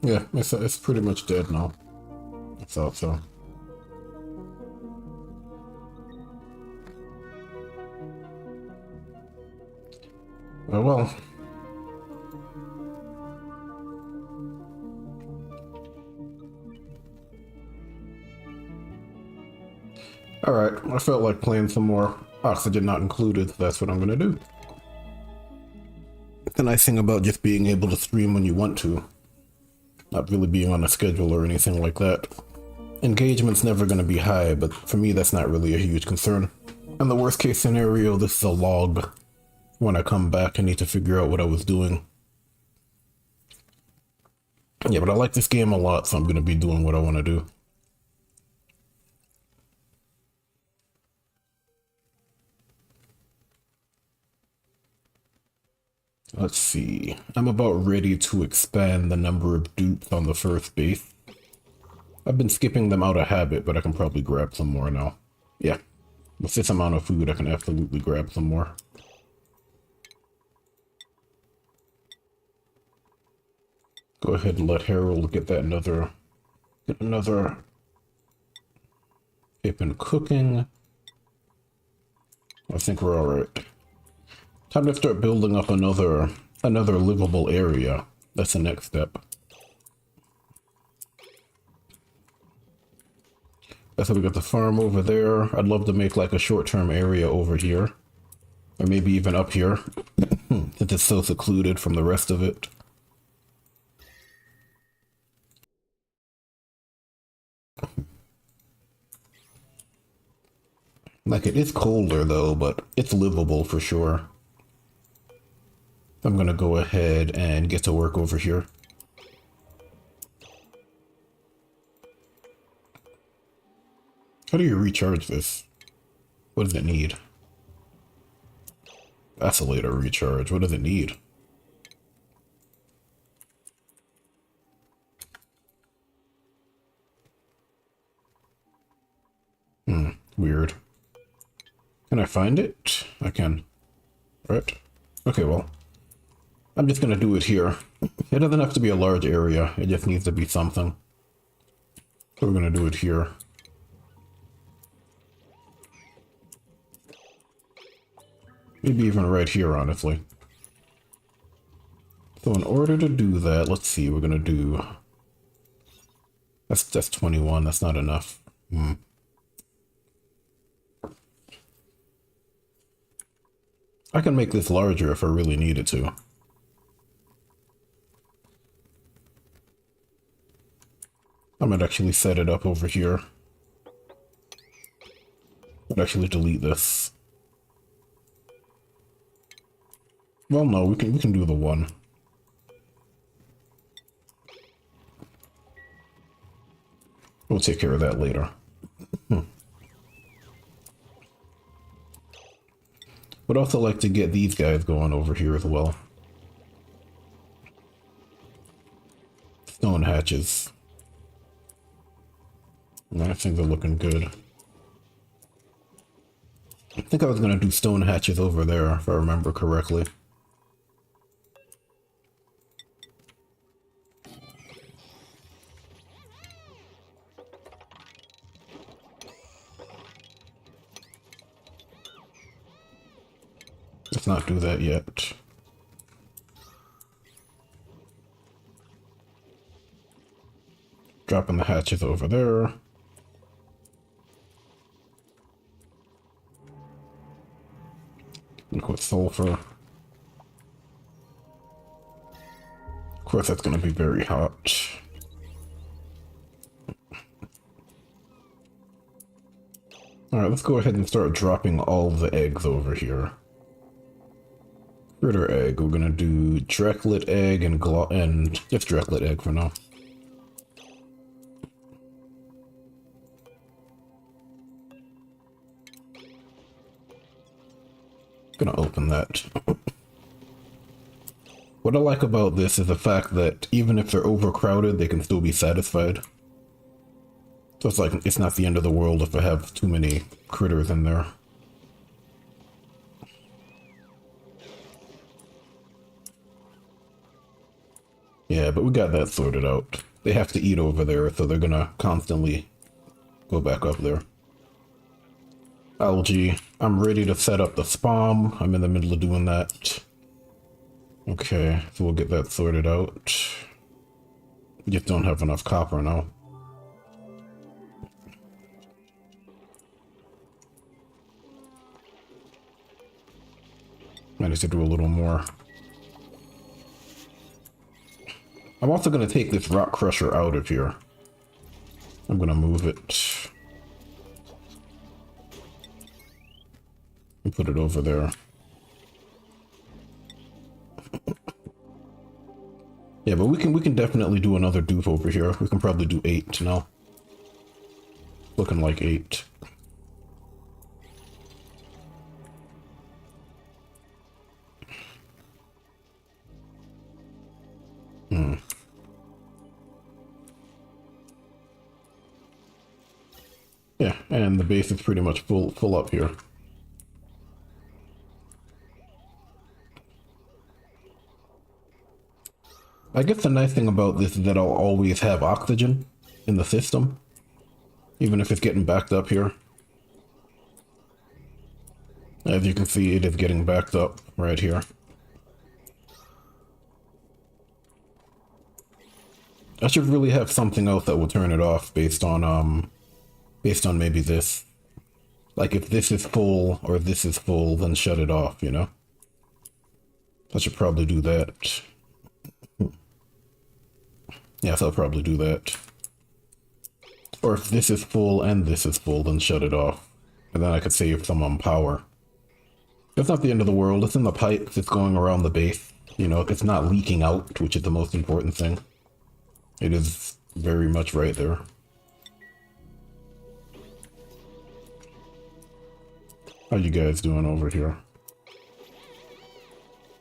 Yeah, it's pretty much dead now. I thought so. Oh well. Alright, I felt like playing some more Oxygen Not Included. That's what I'm gonna do. The nice thing about just being able to stream when you want to, not really being on a schedule or anything like that. Engagement's never gonna be high, but for me that's not really a huge concern. In the worst case scenario, this is a log. When I come back, I need to figure out what I was doing. Yeah, but I like this game a lot, so I'm gonna be doing what I want to do. Let's see. I'm about ready to expand the number of dupes on the first base. I've been skipping them out of habit, but I can probably grab some more now. Yeah, with this amount of food, I can absolutely grab some more. Go ahead and let Harold get another tip in cooking. I think we're alright. Time to start building up another livable area. That's the next step. So we got the farm over there. I'd love to make like a short-term area over here. Or maybe even up here. Since it's so secluded from the rest of it. Like, it is colder though, but it's livable for sure. I'm gonna go ahead and get to work over here. How do you recharge this? What does it need? Oscillator recharge. What does it need? Weird. Can I find it? I can. Right? Okay, well. I'm just gonna do it here. It doesn't have to be a large area. It just needs to be something. So we're gonna do it here. Maybe even right here, honestly. So in order to do that, let's see, we're gonna do... That's 21, that's not enough. I can make this larger if I really needed to. I might actually set it up over here. I'd actually delete this. Well, no, we can do the one. We'll take care of that later. Would also like to get these guys going over here as well. Stone hatches. I think they're looking good. I think I was gonna do stone hatches over there, if I remember correctly. Let's not do that yet. Dropping the hatches over there. Liquid sulfur. Of course, that's going to be very hot. Alright, let's go ahead and start dropping all the eggs over here. Critter egg. We're going to do Dreklet egg and just Dreklet egg for now. Gonna open that. What I like about this is the fact that even if they're overcrowded, they can still be satisfied. So it's like, it's not the end of the world if I have too many critters in there. Yeah, but we got that sorted out. They have to eat over there, so they're gonna constantly go back up there. Algae. I'm ready to set up the spawn. I'm in the middle of doing that. Okay, so we'll get that sorted out. We just don't have enough copper now. Managed to do a little more. I'm also going to take this rock crusher out of here. I'm going to move it. And put it over there. Yeah, but we can definitely do another dupe over here. We can probably do 8 now. Looking like 8. Yeah, and the base is pretty much full up here. I guess the nice thing about this is that I'll always have oxygen in the system, even if it's getting backed up here. As you can see, it is getting backed up right here. I should really have something else that will turn it off based on maybe this. Like if this is full or this is full, then shut it off, you know? I should probably do that. Yes, I'll probably do that. Or if this is full and this is full, then shut it off. And then I could save some on power. It's not the end of the world. It's in the pipes. It's going around the base. You know, it's not leaking out, which is the most important thing. It is very much right there. How you guys doing over here?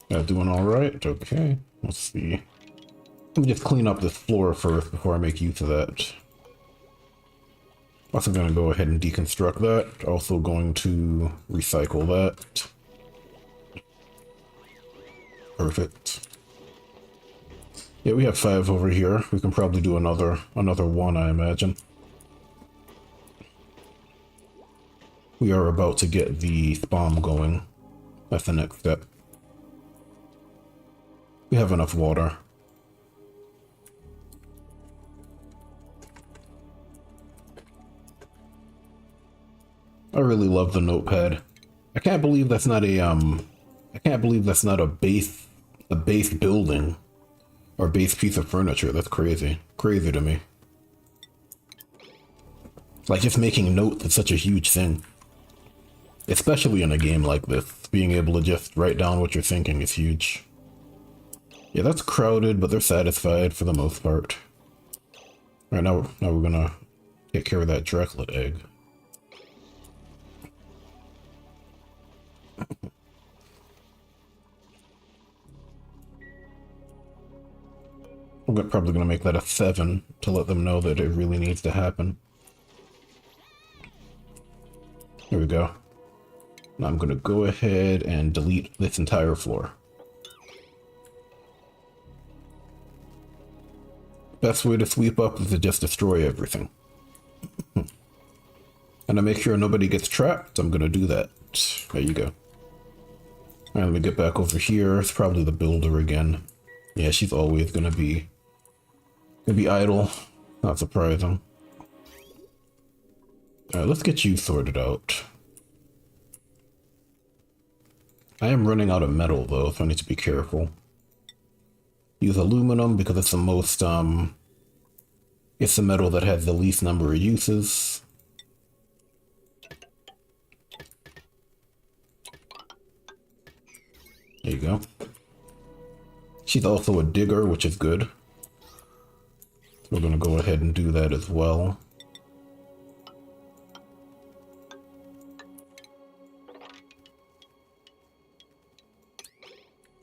Doing all right? Okay. Let's see. Let me just clean up this floor first before I make use of that. Also going to go ahead and deconstruct that. Also going to recycle that. Perfect. Yeah, we have 5 over here. We can probably do another one, I imagine. We are about to get the spawn going. That's the next step. We have enough water. I really love the notepad. I can't believe that's not a base building or base piece of furniture. That's crazy. Crazy to me. Like just making notes is such a huge thing. Especially in a game like this. Being able to just write down what you're thinking is huge. Yeah, that's crowded, but they're satisfied for the most part. Alright, now we're gonna take care of that Draclet egg. I'm probably gonna make that a 7 to let them know that it really needs to happen. Here we go. Now I'm gonna go ahead and delete this entire floor. Best way to sweep up is to just destroy everything. And to make sure nobody gets trapped, I'm gonna do that. There you go. Alright, let me get back over here. It's probably the builder again. Yeah, she's always gonna be idle. Not surprising. Alright, let's get you sorted out. I am running out of metal though, so I need to be careful. Use aluminum because it's the most, it's the metal that has the least number of uses. There you go. She's also a digger, which is good. So we're going to go ahead and do that as well.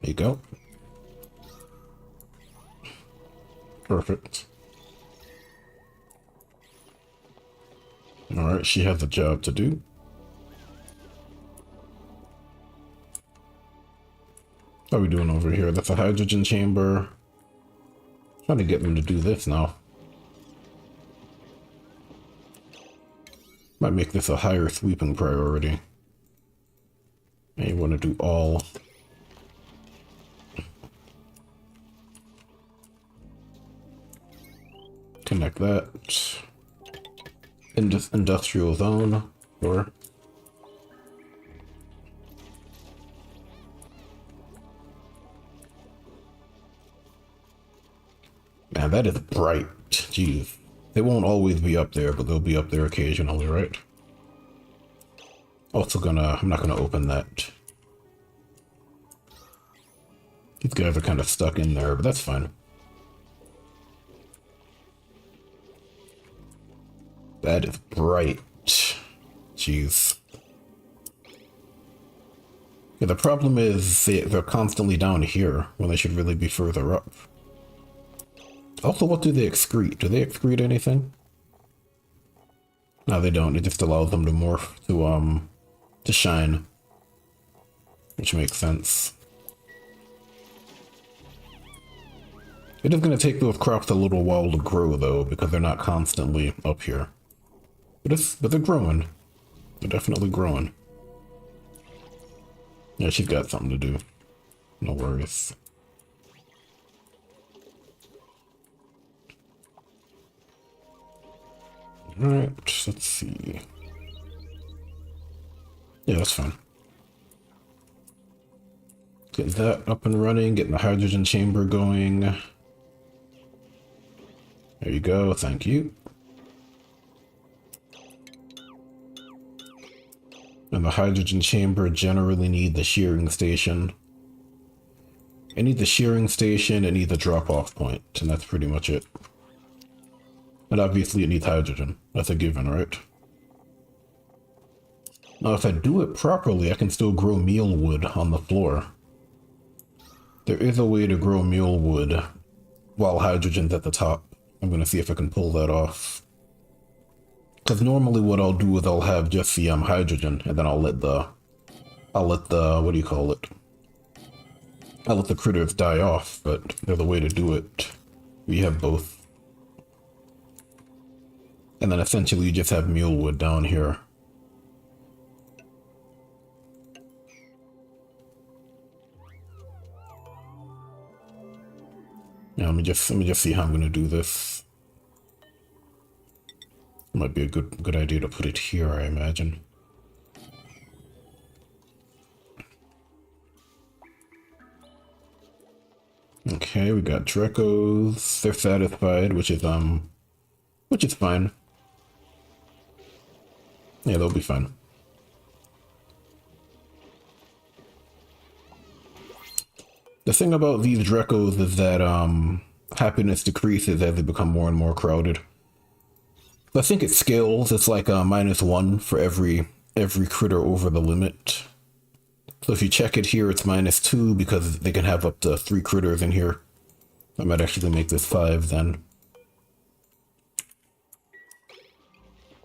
There you go. Perfect. Alright, she has a job to do. How are we doing over here? That's a hydrogen chamber. Trying to get them to do this now. Might make this a higher sweeping priority. And you want to do all. Connect that. Industrial zone. Or man, that is bright. Jeez. They won't always be up there, but they'll be up there occasionally, right? Also I'm not gonna open that. These guys are kind of stuck in there, but that's fine. That is bright. Jeez. Yeah, the problem is they're constantly down here when they should really be further up. Also, what do they excrete? Do they excrete anything? No, they don't. It just allows them to morph to shine. Which makes sense. It is going to take those crops a little while to grow, though, because they're not constantly up here. But they're growing. They're definitely growing. Yeah, she's got something to do. No worries. Alright, let's see. Yeah, that's fine. Getting that up and running, getting the hydrogen chamber going. There you go, thank you. And the hydrogen chamber generally need the shearing station. I need the shearing station, I need the drop-off point, and that's pretty much it. And obviously it needs hydrogen. That's a given, right? Now if I do it properly, I can still grow mealwood on the floor. There is a way to grow mealwood while hydrogen's at the top. I'm gonna see if I can pull that off. Because normally what I'll do is I'll have just the hydrogen, and then I'll let the, what do you call it? I'll let the critters die off, but there's a way to do it. We have both. And then essentially you just have mealwood down here. Yeah, let me just see how I'm gonna do this. Might be a good idea to put it here, I imagine. Okay, we got Drekos. They're satisfied, which is fine. Yeah, they'll be fine. The thing about these Drekos is that happiness decreases as they become more and more crowded. I think it scales. It's like -1 for every critter over the limit. So if you check it here, it's -2 because they can have up to 3 critters in here. I might actually make this 5 then.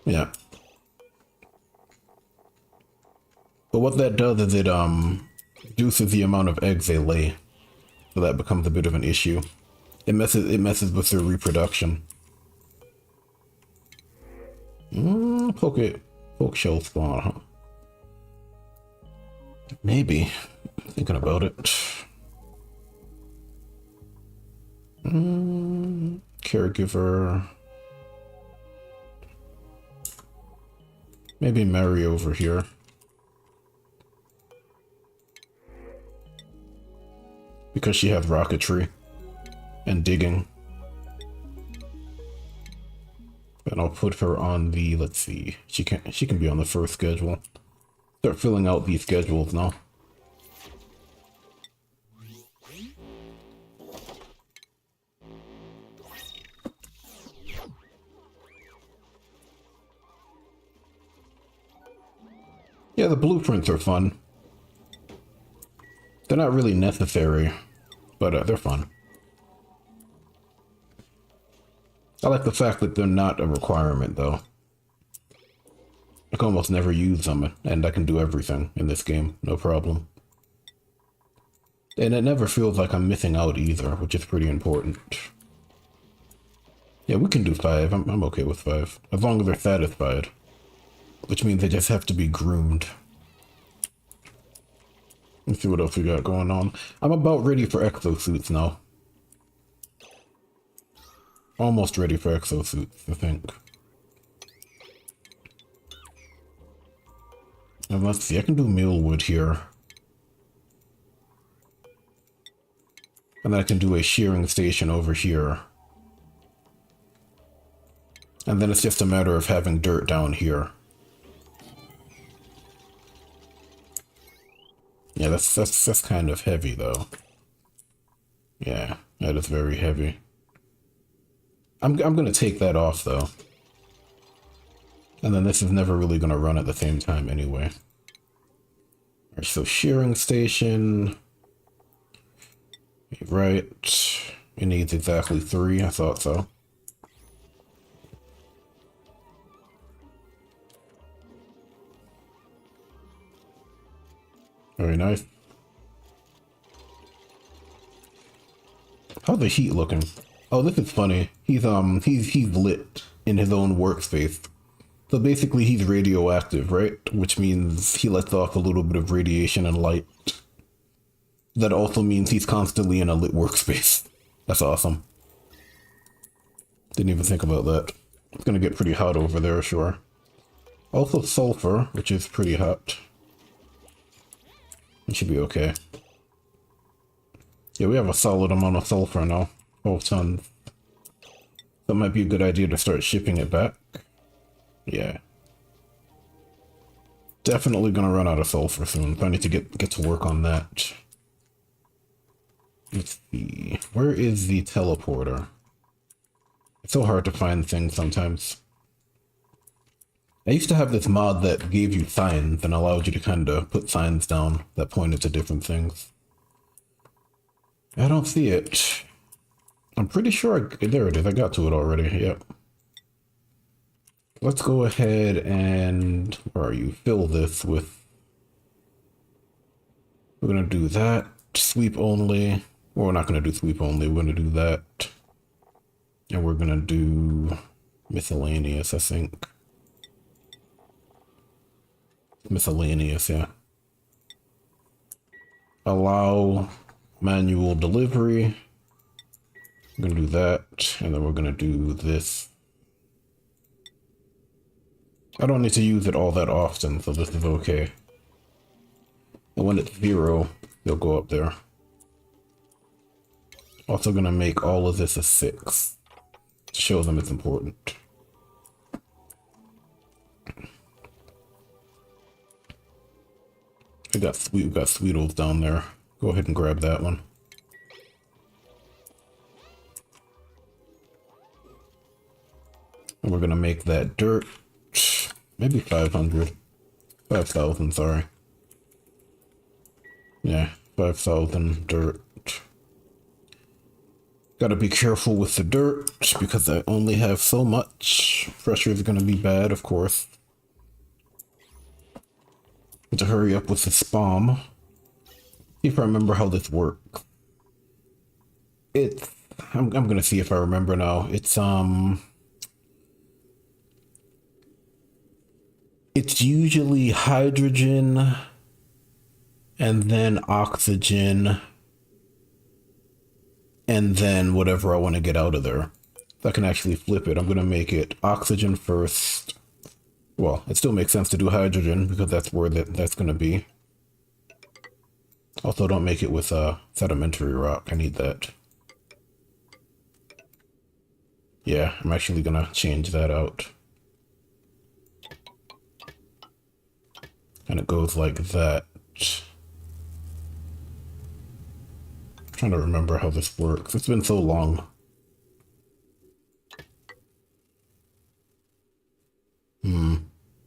Yeah. But what that does is it reduces the amount of eggs they lay. So that becomes a bit of an issue. It messes with their reproduction. Poke shell spawn, huh? Maybe. Thinking about it. Caregiver. Maybe Mary over here. Because she has rocketry and digging. And I'll put her on the, let's see, she can be on the first schedule. Start filling out these schedules now. Yeah, the blueprints are fun. They're not really necessary, but they're fun. I like the fact that they're not a requirement, though. I can almost never use them, and I can do everything in this game, no problem. And it never feels like I'm missing out either, which is pretty important. Yeah, we can do 5. I'm okay with 5. As long as they're satisfied. Which means they just have to be groomed. Let's see what else we got going on. I'm about ready for exosuits now. Almost ready for exosuits, I think. And let's see, I can do mealwood here. And then I can do a shearing station over here. And then it's just a matter of having dirt down here. Yeah, that's kind of heavy though. Yeah, that is very heavy. I'm gonna take that off though. And then this is never really gonna run at the same time anyway. Alright, so shearing station. Right. It needs exactly 3, I thought so. Very nice. How's the heat looking? Oh, this is funny. He's lit in his own workspace. So basically he's radioactive, right? Which means he lets off a little bit of radiation and light. That also means he's constantly in a lit workspace. That's awesome. Didn't even think about that. It's gonna get pretty hot over there, sure. Also sulfur, which is pretty hot. It should be okay. Yeah, we have a solid amount of sulfur now. 12 tons. That might be a good idea to start shipping it back. Yeah. Definitely gonna run out of sulfur soon, so I need to get to work on that. Let's see. Where is the teleporter? It's so hard to find things sometimes. I used to have this mod that gave you signs and allowed you to kind of put signs down that pointed to different things. I don't see it. I'm pretty sure there it is. I got to it already. Yep. Let's go ahead and, where are you? Fill this with, we're going to do that. Sweep only. Well, we're not going to do sweep only. We're going to do that. And we're going to do miscellaneous, I think. Miscellaneous, yeah. Allow manual delivery. We're going to do that. And then we're going to do this. I don't need to use it all that often, so this is okay. And when it's 0, they'll go up there. Also going to make all of this a 6 to show them it's important. We got Sweetles down there. Go ahead and grab that one. And we're going to make that dirt. Maybe 500. 5,000, sorry. Yeah, 5,000 dirt. Gotta be careful with the dirt because I only have so much. Pressure is gonna be bad, of course. Need to hurry up with the spam. See if I remember how this works. I'm gonna see if I remember now. It's usually hydrogen and then oxygen and then whatever I want to get out of there. So I can actually flip it. I'm going to make it oxygen first. Well, it still makes sense to do hydrogen because that's where that's going to be. Also, don't make it with sedimentary rock. I need that. Yeah, I'm actually going to change that out. And it goes like that. I'm trying to remember how this works. It's been so long.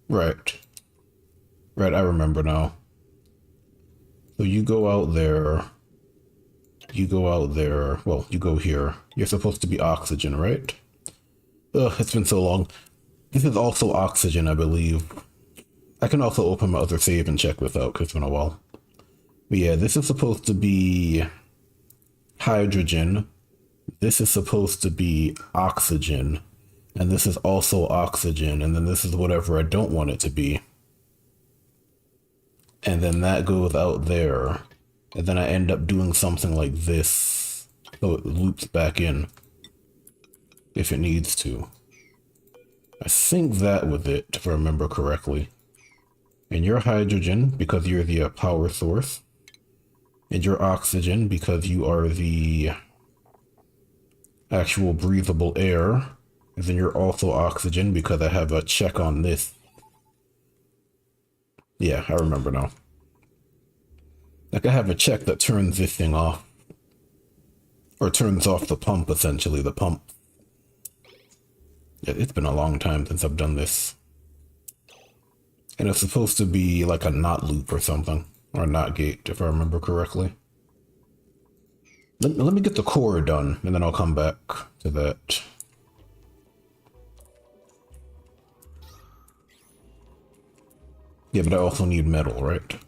Right. Right, I remember now. So you go out there. You go out there. Well, you go here. You're supposed to be oxygen, right? Ugh, it's been so long. This is also oxygen, I believe. I can also open my other save and check this out because it's been a while. But yeah, this is supposed to be hydrogen. this is supposed to be oxygen, and this is also oxygen, and then this is whatever I don't want it to be. And then that goes out there, and then I end up doing something like this, so it loops back in, if it needs to. I think that was it, if I remember correctly. And your hydrogen, because you're the power source, and your oxygen, because you are the actual breathable air, and then you're also oxygen, because I have a check on this. Yeah, I remember now. Like I have a check that turns this thing off. Or turns off the pump, essentially, the pump. Yeah, it's been a long time since I've done this. And it's supposed to be like a not loop or something. Or a not gate, if I remember correctly. Let me get the core done, and then I'll come back to that. Yeah, but I also need metal, right?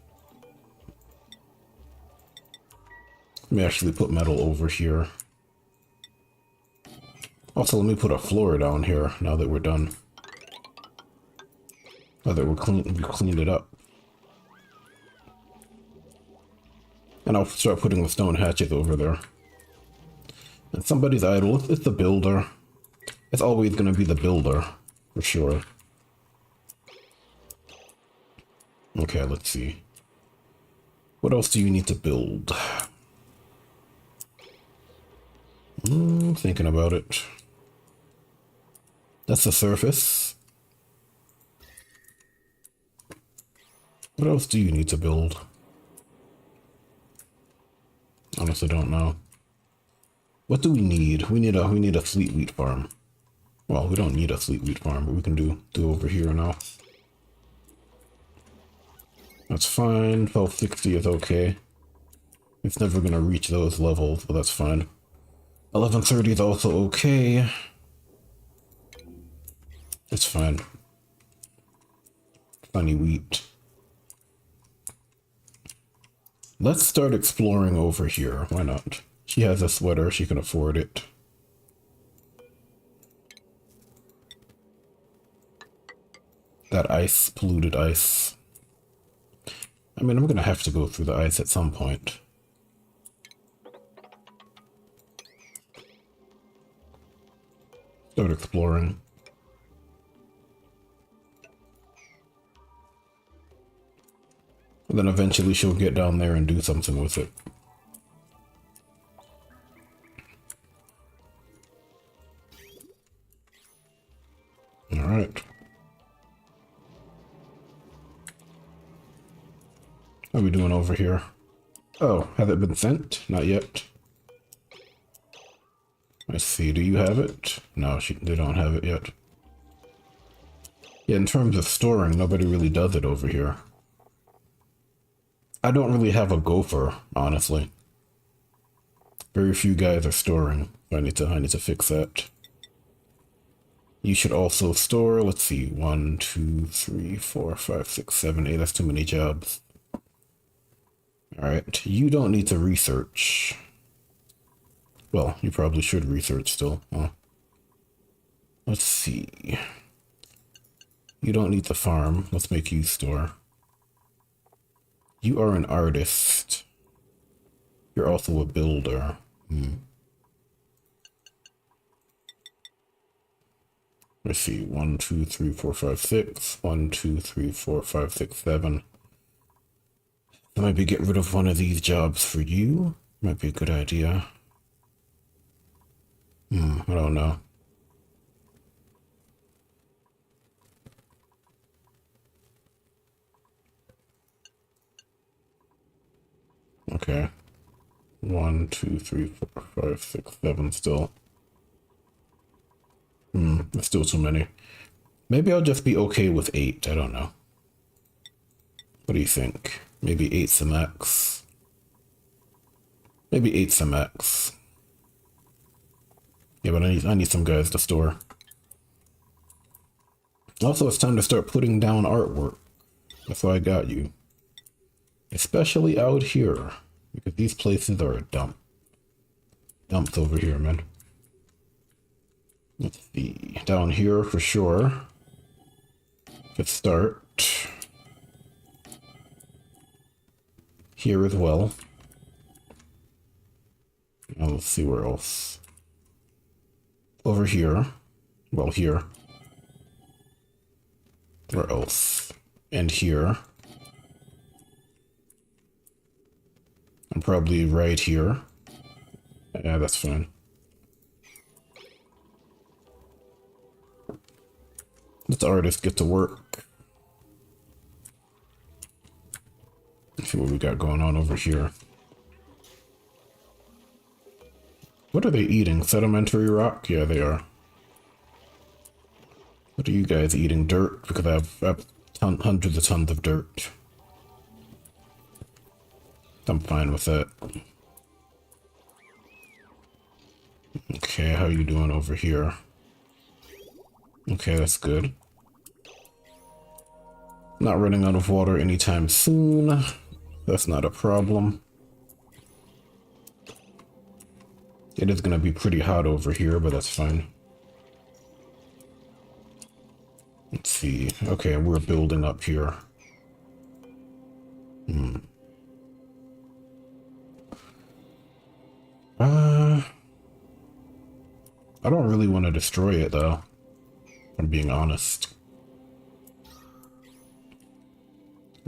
Let me actually put metal over here. Also, let me put a floor down here now that we're done. Now that we've cleaned it up. And I'll start putting the stone hatchet over there. And somebody's idle. It's the builder. It's always going to be the builder, for sure. Okay, let's see. What else do you need to build? Thinking about it. That's the surface. What else do you need to build? Honestly, don't know. What do we need? We need a fleet wheat farm. Well, we don't need a fleet wheat farm, but we can do over here now. That's fine. 1260 is okay. It's never gonna reach those levels, but that's fine. 1130 is also okay. It's fine. Funny wheat. Let's start exploring over here. Why not? She has a sweater. She can afford it. That ice, polluted ice. I mean, I'm gonna have to go through the ice at some point. Start exploring. And then eventually she'll get down there and do something with it. Alright. How are we doing over here? Oh, has it been sent? Not yet. I see. Do you have it? No, they don't have it yet. Yeah, in terms of storing, nobody really does it over here. I don't really have a gopher, honestly. Very few guys are storing. I need to fix that. You should also store, let's see, 1, 2, 3, 4, 5, 6, 7, 8. That's too many jobs. Alright, you don't need to research. Well, you probably should research still. Huh? Let's see. You don't need to farm. Let's make you store. You are an artist. You're also a builder. Let's see. 1, 2, 3, 4, 5, 6. 1, 2, 3, 4, 5, 6, 7. Maybe get rid of one of these jobs for you. Might be a good idea. I don't know. Okay. 1, 2, 3, 4, 5, 6, 7 still. That's still too many. Maybe I'll just be okay with 8. I don't know. What do you think? Maybe 8's the max. Maybe 8's the max. Yeah, but I need some guys to store. Also, it's time to start putting down artwork. That's why I got you. Especially out here. Because these places are a dump. Dumps over here, man. Let's see. Down here for sure. Let's start. Here as well. Now let's see where else. Over here. Well, here. Where else? And here. And probably right here. Yeah, that's fine. Let's artist get to work. Let's see what we got going on over here. What are they eating? Sedimentary rock? Yeah, they are. What are you guys eating? Dirt? Because I have hundreds of tons of dirt. I'm fine with that. Okay, how you doing over here? Okay, that's good. Not running out of water anytime soon. That's not a problem. It is gonna be pretty hot over here, but that's fine. Let's see. Okay, we're building up here. I don't really want to destroy it though, if I'm being honest.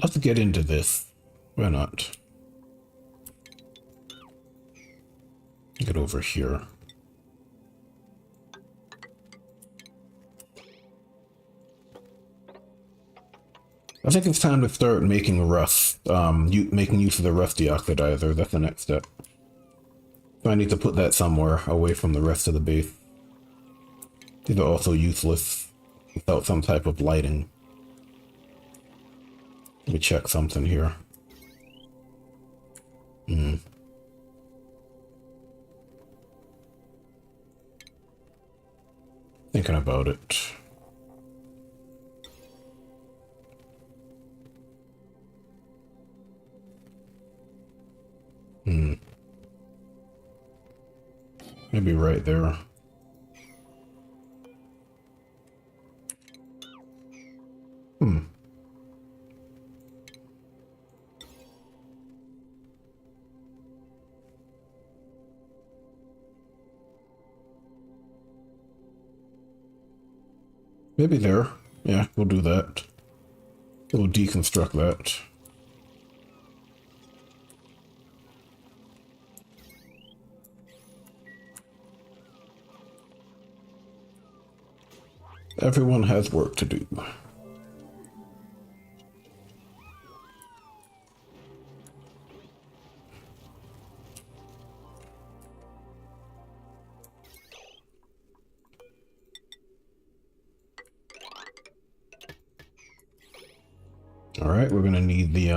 Let's get into this. Why not? Get over here. I think it's time to start making rust. Making use of the rusty oxidizer. That's the next step. So I need to put that somewhere away from the rest of the base. These are also useless without some type of lighting. Let me check something here. Thinking about it. Maybe right there. Maybe there. Yeah, we'll do that. We'll deconstruct that. Everyone has work to do. Alright, we're gonna need the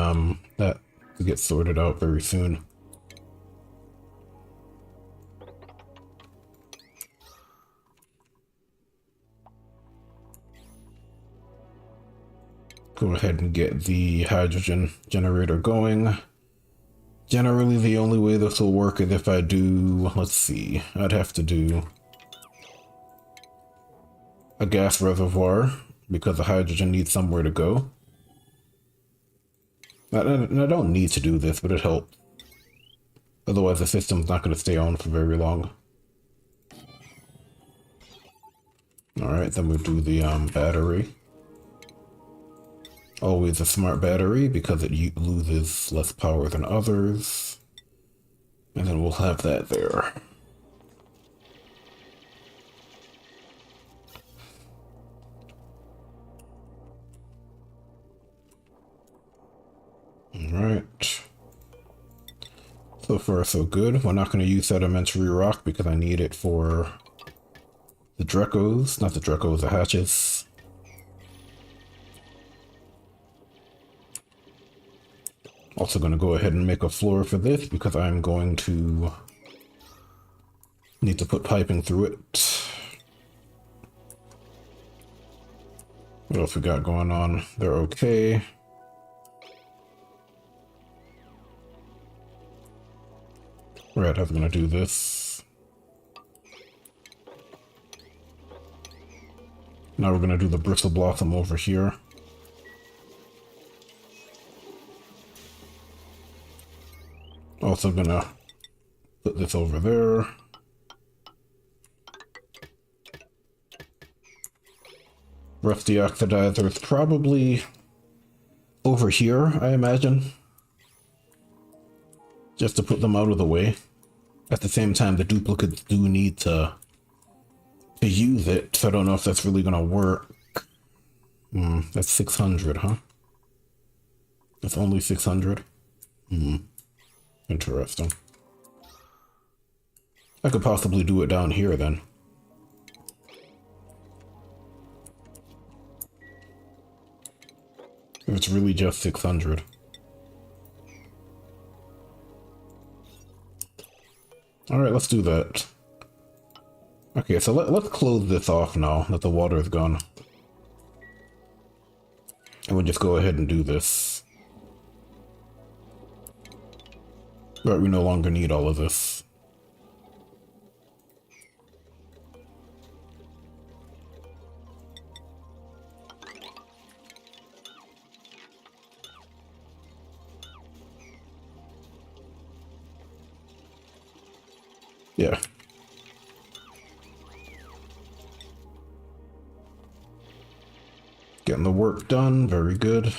that to get sorted out very soon. Go ahead and get the hydrogen generator going. Generally, the only way this will work is if I do, let's see, I'd have to do a gas reservoir because the hydrogen needs somewhere to go. And I don't need to do this, but it helps. Otherwise, the system's not going to stay on for very long. Alright, then we'll do the battery. Always a smart battery because it loses less power than others. And then we'll have that there. Alright. So far so good. We're not going to use sedimentary rock because I need it for the Drekos. Not the Drekos, the hatches. Also going to go ahead and make a floor for this because I'm going to need to put piping through it. What else we got going on? They're okay. Right, I was going to do this. Now we're gonna do the bristle blossom over here. Also gonna put this over there. Rusty oxidizer is probably over here, I imagine. Just to put them out of the way. At the same time, the duplicates do need to use it, so I don't know if that's really gonna work. That's 600, huh? That's only 600? Interesting. I could possibly do it down here then. If it's really just 600. Alright, let's do that. Okay, so let's close this off now that the water is gone. And we'll just go ahead and do this. But we no longer need all of this. Yeah. Getting the work done, very good.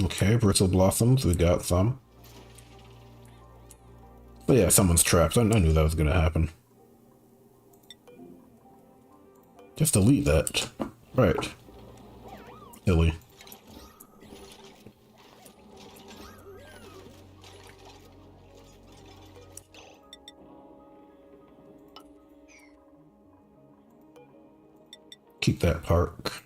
Okay, bristle blossoms, we got some. But yeah, someone's trapped. I knew that was gonna happen. Just delete that. Right. Silly. Keep that park.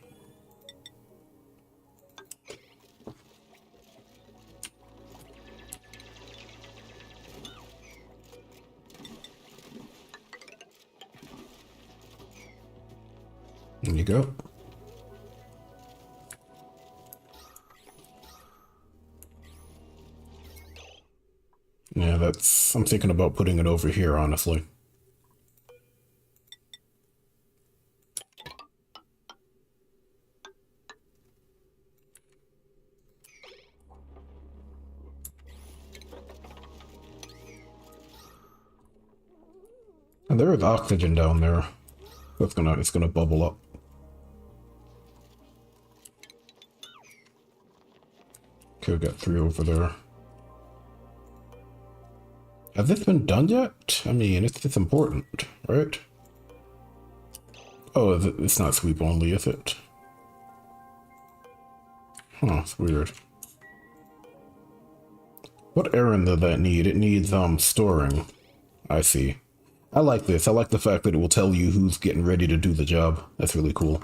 There you go. Yeah, I'm thinking about putting it over here, honestly. And there is oxygen down there. It's gonna bubble up. Okay, we got 3 over there. Has this been done yet? I mean, it's important, right? Oh, it's not sweep only, is it? Huh, it's weird. What errand does that need? It needs, storing. I see. I like this. I like the fact that it will tell you who's getting ready to do the job. That's really cool.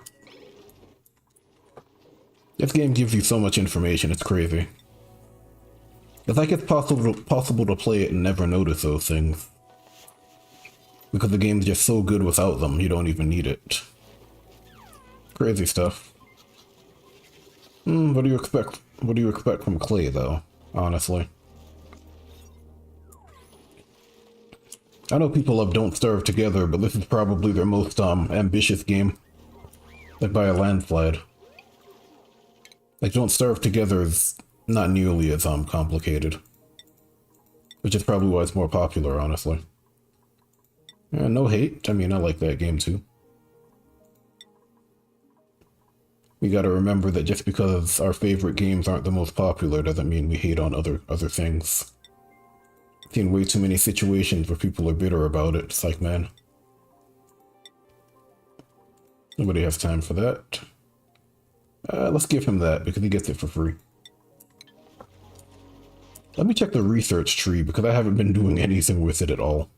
This game gives you so much information, it's crazy. It's like it's possible to play it and never notice those things. Because the game's just so good without them, you don't even need it. Crazy stuff. What do you expect? What do you expect from Clay, though? Honestly. I know people love Don't Starve Together, but this is probably their most ambitious game. Like by a landslide. Like Don't Starve Together is not nearly as complicated. Which is probably why it's more popular, honestly. Yeah, no hate. I mean, I like that game too. We gotta remember that just because our favorite games aren't the most popular doesn't mean we hate on other things. I've seen way too many situations where people are bitter about it. It's like, man. Nobody has time for that. Let's give him that because he gets it for free. Let me check the research tree because I haven't been doing anything with it at all.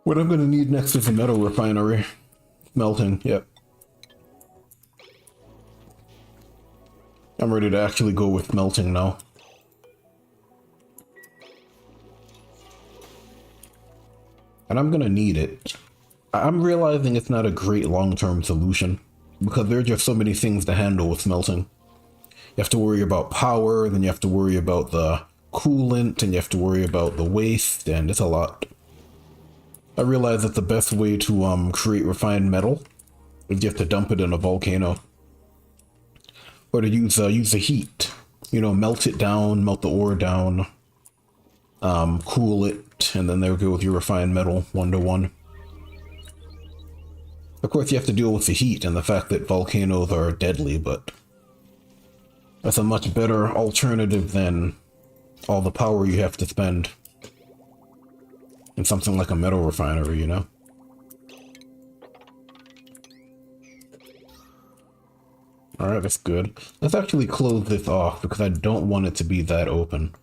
What I'm gonna need next is a metal refinery. Smelting, yep. I'm ready to actually go with melting now. And I'm gonna need it. I'm realizing it's not a great long-term solution because there are just so many things to handle with smelting. You have to worry about power, then you have to worry about the coolant, and you have to worry about the waste, and it's a lot. I realize that the best way to create refined metal is you have to dump it in a volcano, or to use the heat. You know, melt it down, melt the ore down, cool it, and then there we go with your refined metal 1-to-1. Of course, you have to deal with the heat and the fact that volcanoes are deadly, but that's a much better alternative than all the power you have to spend in something like a metal refinery, you know? Alright, that's good. Let's actually close this off because I don't want it to be that open.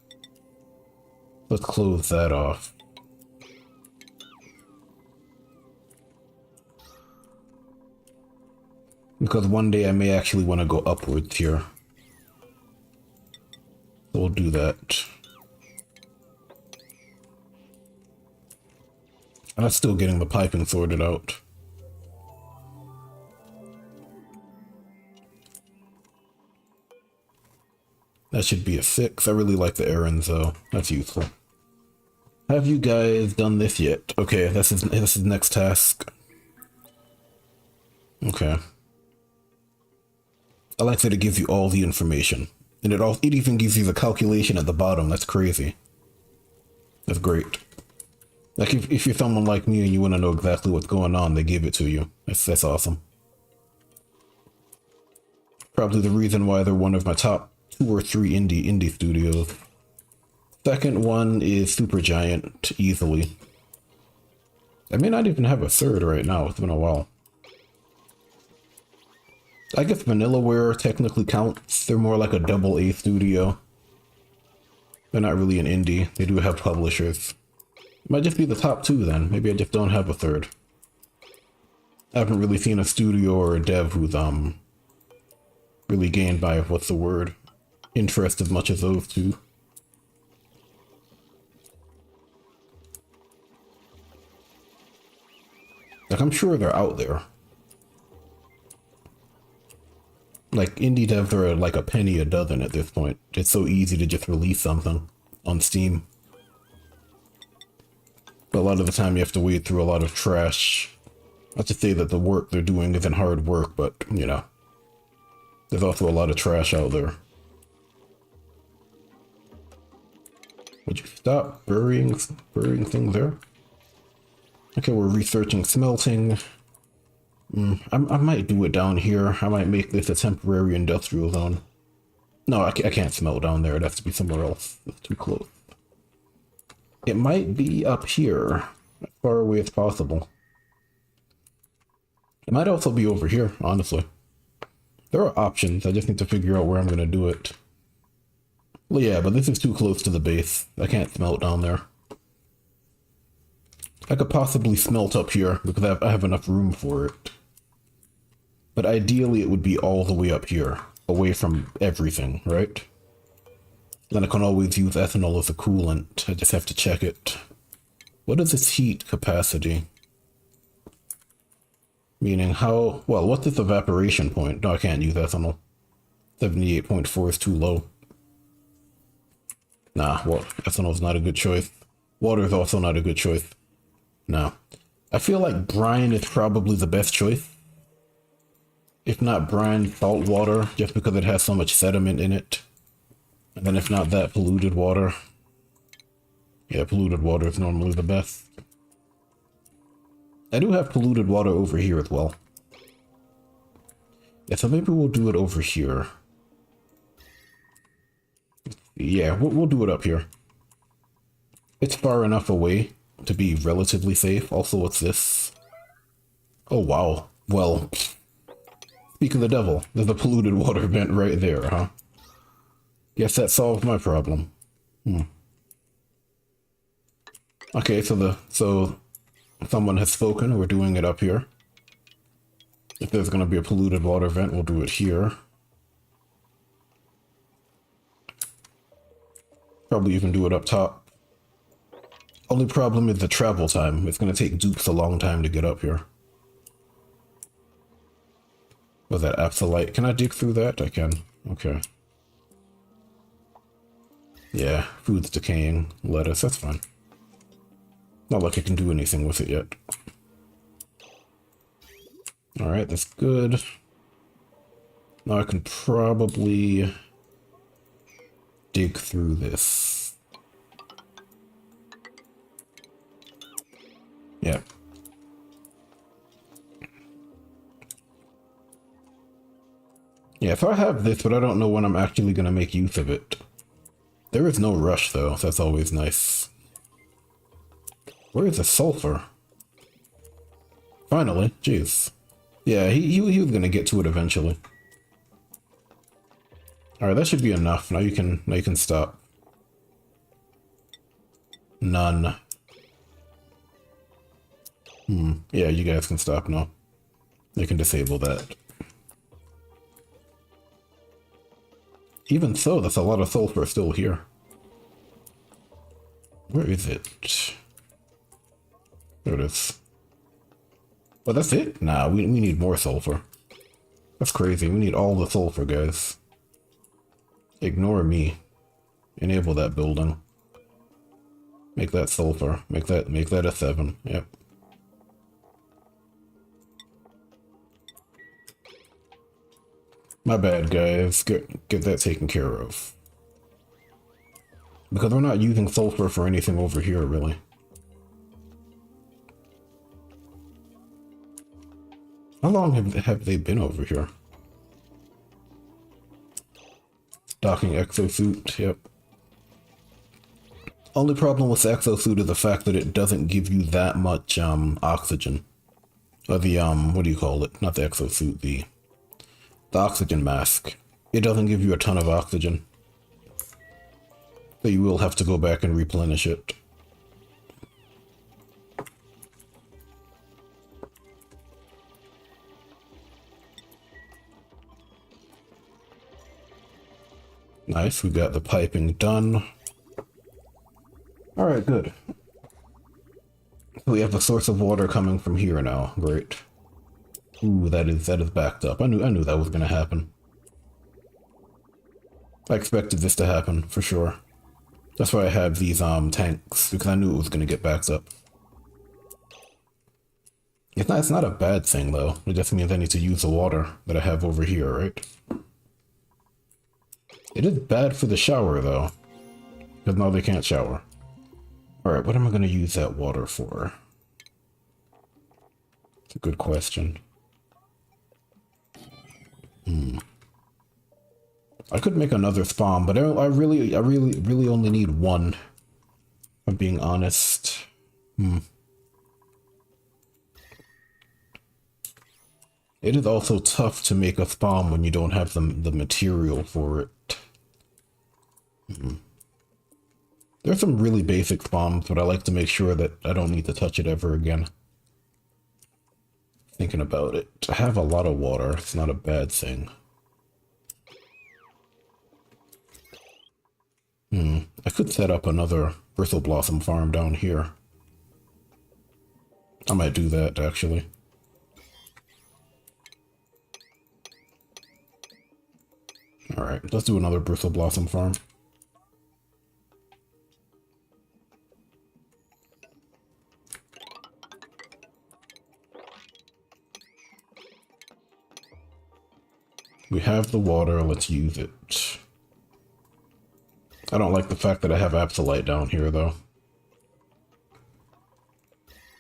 Let's close that off. Because one day I may actually want to go upwards here. So we'll do that. And I'm still getting the piping sorted out. That should be a 6. I really like the errands though. That's useful. Have you guys done this yet? Okay, this is next task. Okay. I like that it gives you all the information. And it even gives you the calculation at the bottom. That's crazy. That's great. Like if you're someone like me and you want to know exactly what's going on, they give it to you. That's awesome. Probably the reason why they're one of my top 2 or 3 indie studios. Second one is Supergiant, easily. I may not even have a third right now. It's been a while. I guess Vanillaware technically counts. They're more like a AA studio. They're not really an indie. They do have publishers. Might just be the top 2 then. Maybe I just don't have a third. I haven't really seen a studio or a dev who's really gained by, what's the word, interest as much as those 2. Like, I'm sure they're out there. Like, indie devs are like a penny a dozen at this point. It's so easy to just release something on Steam. But a lot of the time you have to wade through a lot of trash. Not to say that the work they're doing isn't hard work, but, you know, there's also a lot of trash out there. Would you stop burying things there? Okay, we're researching smelting. I might do it down here. I might make this a temporary industrial zone. No, I can't smelt down there. It has to be somewhere else. It's too close. It might be up here, as far away as possible. It might also be over here, honestly. There are options. I just need to figure out where I'm going to do it. Well, yeah, but this is too close to the base. I can't smelt down there. I could possibly smelt up here because I have enough room for it. But ideally it would be all the way up here, away from everything, right? Then I can always use ethanol as a coolant. I just have to check it. What is its heat capacity? Meaning how, well, what's its evaporation point? No, I can't use ethanol. 78.4 is too low. Nah, well, ethanol's not a good choice. Water is also not a good choice. No. I feel like brine is probably the best choice. If not brine, salt water, just because it has so much sediment in it. And then if not that, polluted water. Yeah, polluted water is normally the best. I do have polluted water over here as well. Yeah, so maybe we'll do it over here. Yeah, we'll do it up here. It's far enough away to be relatively safe. Also, what's this? Oh, wow. Well, speak of the devil, there's a polluted water vent right there, huh? Guess that solved my problem. Okay, so someone has spoken. We're doing it up here. If there's going to be a polluted water vent, we'll do it here. Probably even do it up top. Only problem is the travel time. It's going to take dupes a long time to get up here. Was that apsolite? Can I dig through that? I can. Okay. Yeah, food's decaying. Lettuce, that's fine. Not like I can do anything with it yet. Alright, that's good. Now I can probably dig through this. Yeah. Yeah, if I have this, but I don't know when I'm actually going to make use of it. There is no rush, though, so that's always nice. Where is the sulfur? Finally, jeez. Yeah, he was going to get to it eventually. Alright, that should be enough. Now you can stop. None. Yeah, you guys can stop now. You can disable that. Even so, that's a lot of sulfur still here. Where is it? There it is. Oh, that's it? Nah, we need more sulfur. That's crazy. We need all the sulfur, guys. Ignore me. Enable that building. Make that sulfur. Make that a 7. Yep. My bad, guys. Get that taken care of. Because we're not using sulfur for anything over here, really. How long have they been over here? Docking exosuit, yep. Only problem with the exosuit is the fact that it doesn't give you that much oxygen. Or the what do you call it? Not the exosuit, the oxygen mask. It doesn't give you a ton of oxygen. So you will have to go back and replenish it. Nice, we got the piping done. Alright, good. We have a source of water coming from here now. Great. Ooh, that is backed up. I knew that was gonna happen. I expected this to happen, for sure. That's why I have these tanks, because I knew it was gonna get backed up. It's not a bad thing though. It just means I need to use the water that I have over here, right? It is bad for the shower though. Because now they can't shower. Alright, what am I gonna use that water for? It's a good question. I could make another spawn, but I really only need one. If I'm being honest. It is also tough to make a spawn when you don't have the material for it. There's some really basic spawns, but I like to make sure that I don't need to touch it ever again. Thinking about it, I have a lot of water. It's not a bad thing. I could set up another Bristle Blossom farm down here. I might do that, actually. Alright, let's do another Bristle Blossom farm. We have the water, let's use it. I don't like the fact that I have Absolite down here, though.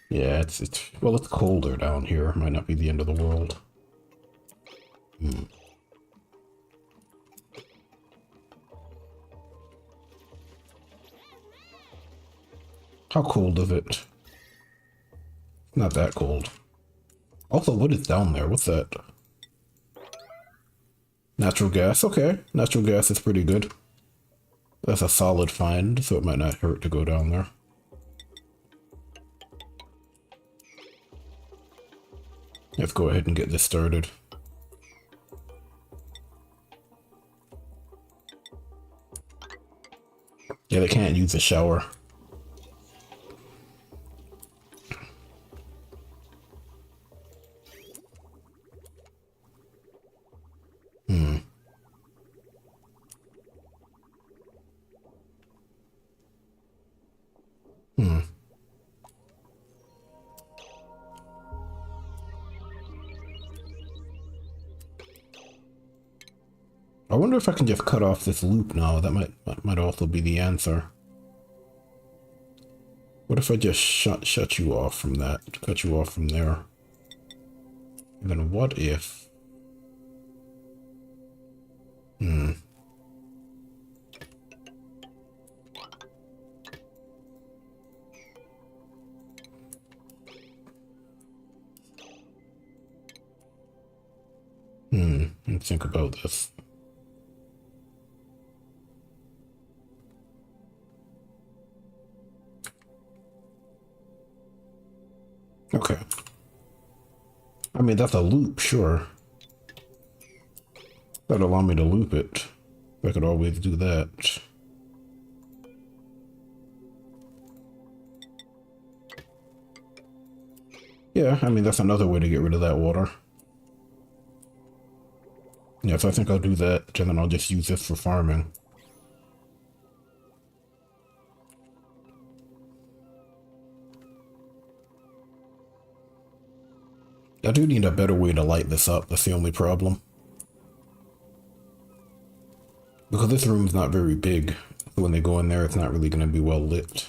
Yeah, it's colder down here. Might not be the end of the world. How cold is it? Not that cold. Also, what is down there? What's that? Natural gas. Okay, natural gas is pretty good. That's a solid find, so it might not hurt to go down there. Let's go ahead and get this started. Yeah, they can't use the shower. wonder if I can just cut off this loop now. That might also be the answer. What if I just shut you off from that? Cut you off from there. And then what if... Let's think about this. Okay. I mean, that's a loop, sure. That'd allow me to loop it. I could always do that. Yeah, I mean, that's another way to get rid of that water. Yes, I think I'll do that, and then I'll just use this for farming. I do need a better way to light this up, that's the only problem. Because this room's not very big, so when they go in there, it's not really going to be well lit.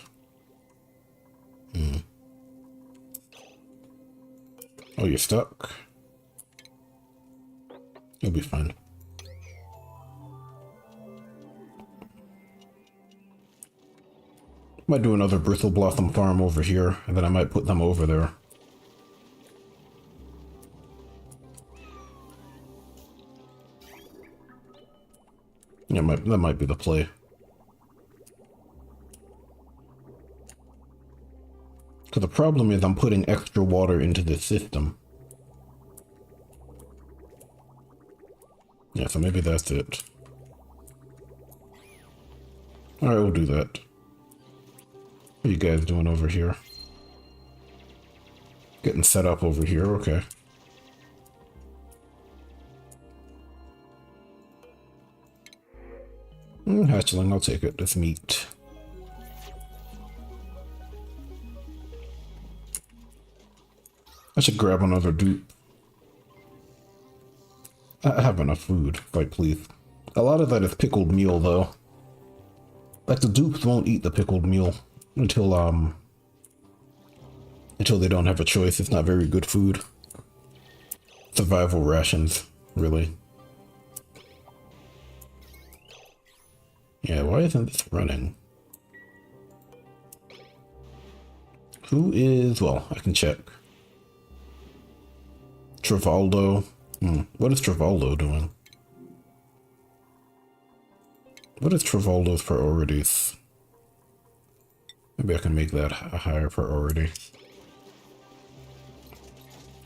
Oh, you're stuck? You'll be fine. Might do another Bristle Blossom farm over here, and then I might put them over there. Yeah, that might be the play. Because the problem is I'm putting extra water into this system. Yeah, so maybe that's it. Alright, we'll do that. What are you guys doing over here? Getting set up over here, okay. Hatchling, I'll take it. That's meat. I should grab another dupe. I have enough food, like, please. A lot of that is pickled meal, though. Like, the dupes won't eat the pickled meal until they don't have a choice. It's not very good food. Survival rations, really. Yeah, why isn't this running? Who is... well, I can check. Travaldo. What is Travaldo doing? What is Travaldo's priorities? Maybe I can make that a higher priority.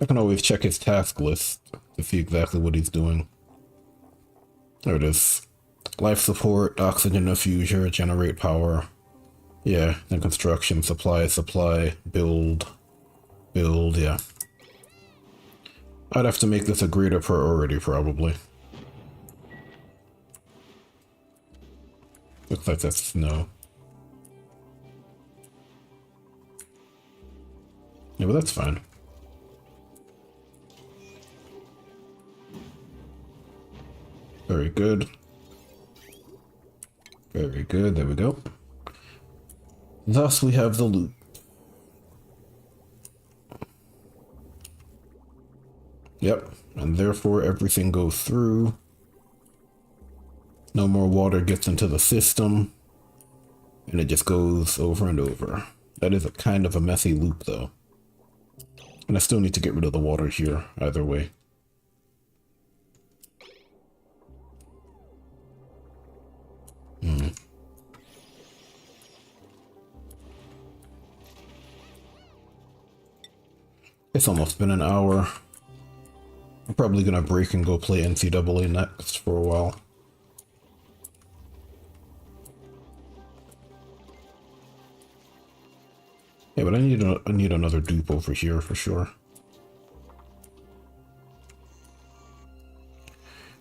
I can always check his task list to see exactly what he's doing. There it is. Life support, oxygen diffuser, generate power. Yeah, then construction, supply, build, yeah. I'd have to make this a greater priority, probably. Looks like that's snow. Yeah, but that's fine. Very good. Very good, there we go. Thus we have the loop. Yep, and therefore everything goes through. No more water gets into the system. And it just goes over and over. That is a kind of a messy loop, though. And I still need to get rid of the water here, either way. It's almost been an hour. I'm probably gonna break and go play NCAA next for a while. Yeah, but I need another dupe over here for sure.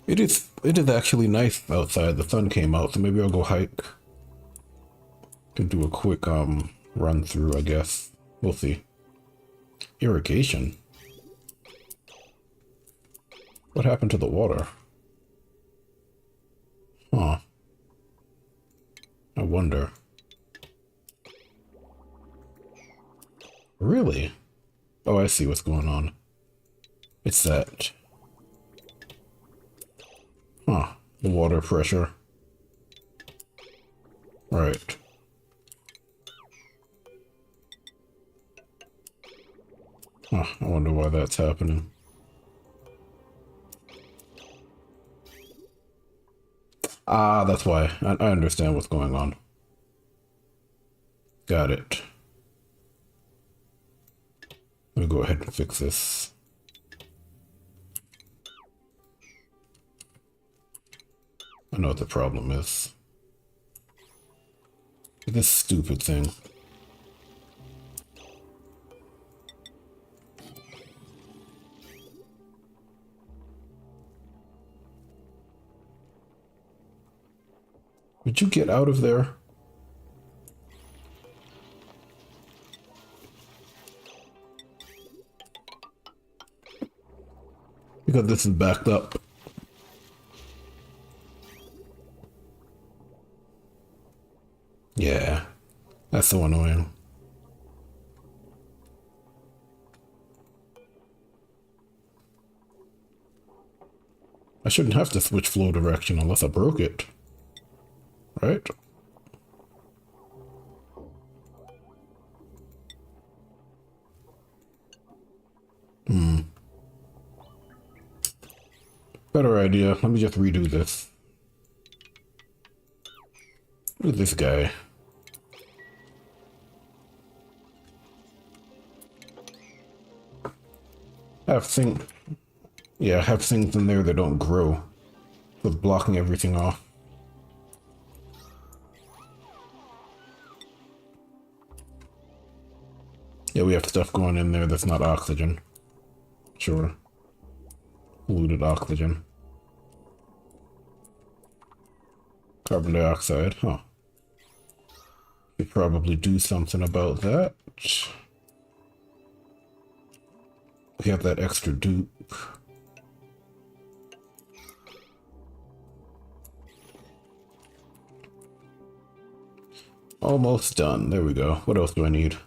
It is actually nice outside. The sun came out, so maybe I'll go hike. Can do a quick run through, I guess. We'll see. Irrigation. What happened to the water? wonder. Really? Oh, I see what's going on. It's that. Huh. The water pressure. Right. Huh, I wonder why that's happening. Ah, that's why. I understand what's going on. Got it. Let me go ahead and fix this. I know what the problem is. This stupid thing. Would you get out of there? Because this is backed up. Yeah, that's so annoying. I shouldn't have to switch flow direction unless I broke it. Right? Better idea. Let me just redo this. Look at this guy. Have things... Yeah, have things in there that don't grow. With blocking everything off. Yeah, we have stuff going in there that's not oxygen. Sure. Polluted oxygen. Carbon dioxide, huh. Could probably do something about that. We have that extra dupe. Almost done. There we go. What else do I need?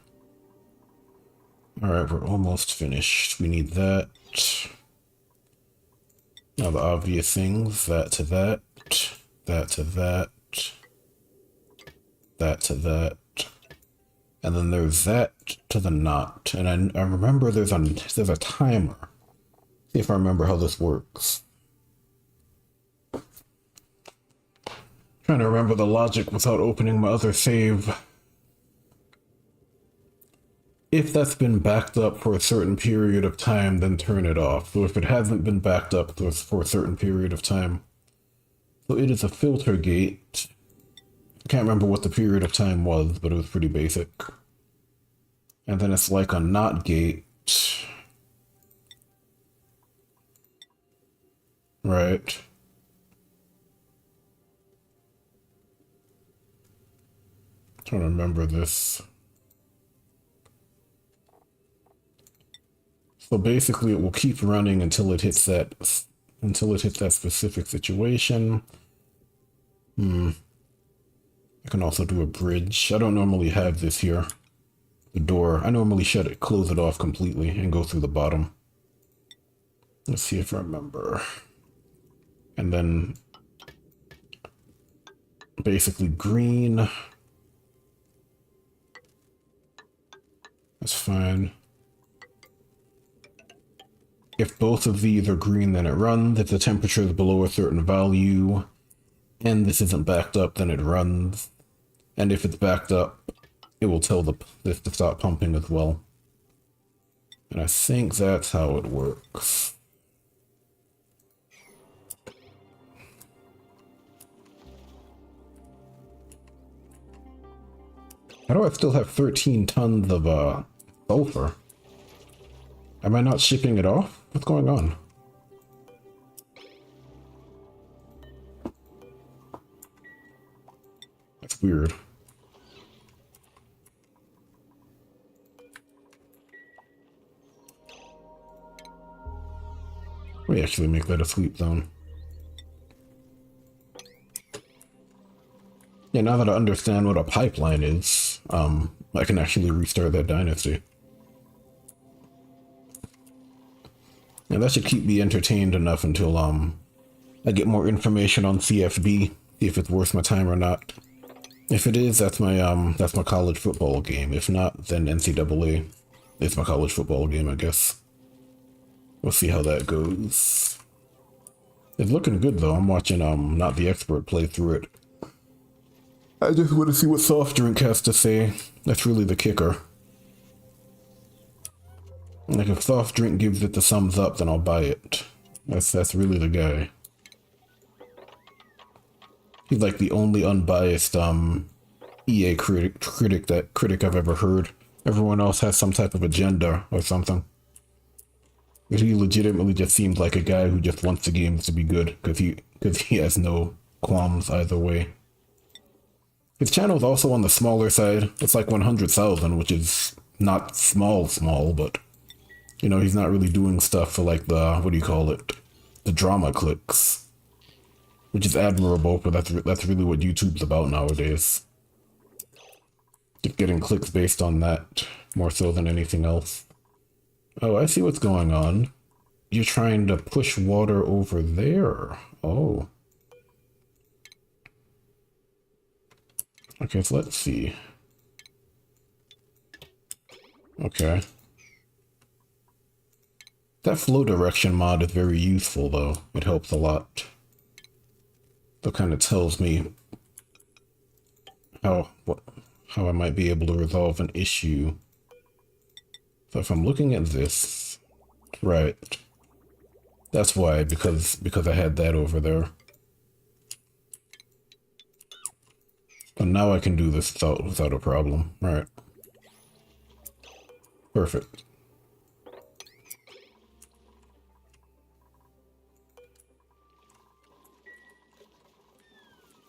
Alright, we're almost finished. We need that. Now the obvious things. That to that. That to that. That to that. And then there's that to the knot. And I remember there's a timer. See if I remember how this works. Trying to remember the logic without opening my other save. If that's been backed up for a certain period of time, then turn it off. So if it hasn't been backed up for a certain period of time. So it is a filter gate. I can't remember what the period of time was, but it was pretty basic. And then it's like a NOT gate. Right. Trying to remember this. So basically it will keep running until it hits that specific situation. I can also do a bridge. I don't normally have this here. The door. I normally close it off completely and go through the bottom. Let's see if I remember. And then basically green. That's fine. If both of these are green, then it runs. If the temperature is below a certain value and this isn't backed up, then it runs. And if it's backed up, it will tell this to stop pumping as well. And I think that's how it works. How do I still have 13 tons of sulfur? Am I not shipping it off? What's going on? That's weird. We actually make that a sleep zone. Yeah, now that I understand what a pipeline is, I can actually restart that dynasty. And that should keep me entertained enough until, I get more information on CFB, see if it's worth my time or not. If it is, that's my college football game. If not, then NCAA is my college football game, I guess. We'll see how that goes. It's looking good though. I'm watching Not the Expert play through it. I just want to see what Soft Drink has to say. That's really the kicker. Like if Soft Drink gives it the thumbs up, then I'll buy it. That's really the guy. He's like the only unbiased EA critic I've ever heard. Everyone else has some type of agenda or something. But he legitimately just seems like a guy who just wants the games to be good because he has no qualms either way. His channel is also on the smaller side. It's like 100,000, which is not small, but you know, he's not really doing stuff for like the, what do you call it? The drama clicks. Which is admirable, but that's really what YouTube's about nowadays. Just getting clicks based on that, more so than anything else. Oh, I see what's going on. You're trying to push water over there. Oh. Okay, so let's see. Okay. That flow direction mod is very useful, though. It helps a lot. That kind of tells me how I might be able to resolve an issue. So if I'm looking at this, right, that's why, because I had that over there. But now I can do this without a problem, right? Perfect.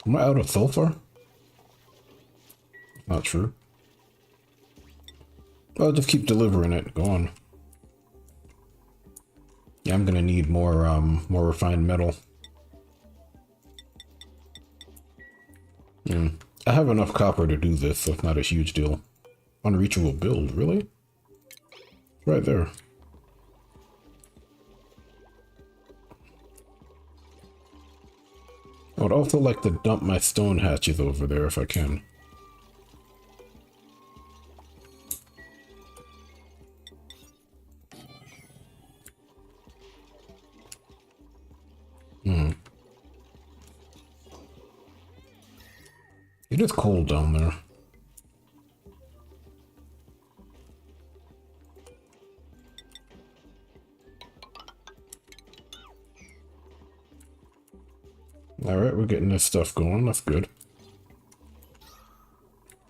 Am I out of sulfur? Not true. I'll just keep delivering it. Go on. Yeah, I'm gonna need more refined metal. I have enough copper to do this, so it's not a huge deal. Unreachable build, really? Right there. I would also like to dump my stone hatches over there if I can. It is cold down there. Alright, we're getting this stuff going. That's good.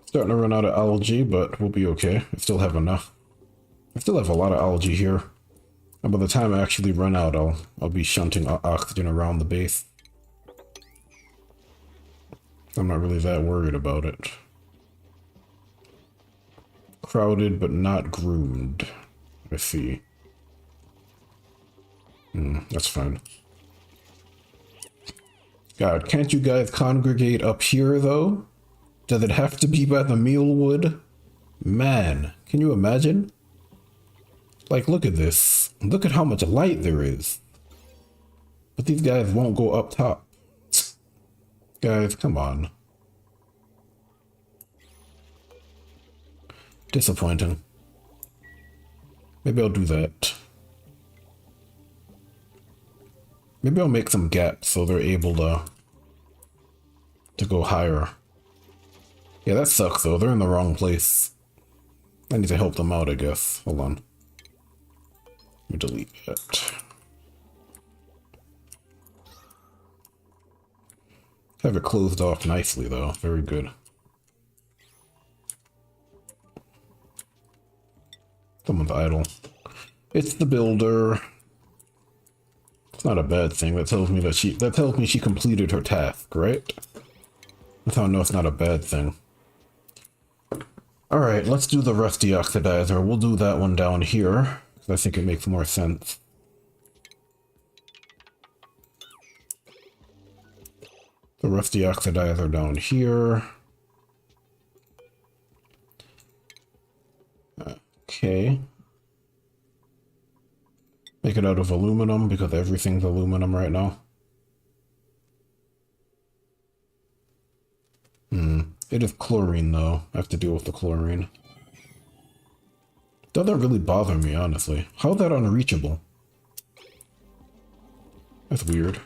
Starting to run out of algae, but we'll be okay. I still have enough. I still have a lot of algae here. And by the time I actually run out, I'll be shunting oxygen around the base. I'm not really that worried about it. Crowded but not groomed. I see. That's fine. God, can't you guys congregate up here, though? Does it have to be by the mealwood? Man, can you imagine? Like, look at this. Look at how much light there is. But these guys won't go up top. Guys, come on. Disappointing. Maybe I'll do that. Maybe I'll make some gaps so they're able to go higher. Yeah, that sucks though. They're in the wrong place. I need to help them out, I guess. Hold on. Let me delete that. Have it closed off nicely though. Very good. Someone's idle. It's the builder. It's not a bad thing. That tells me she completed her task, right? That's how I know it's not a bad thing. Alright, let's do the rusty oxidizer. We'll do that one down here, because I think it makes more sense. The rusty oxidizer down here. Okay. Make it out of aluminum because everything's aluminum right now. It is chlorine though. I have to deal with the chlorine. Doesn't really bother me, honestly. How's that unreachable? That's weird.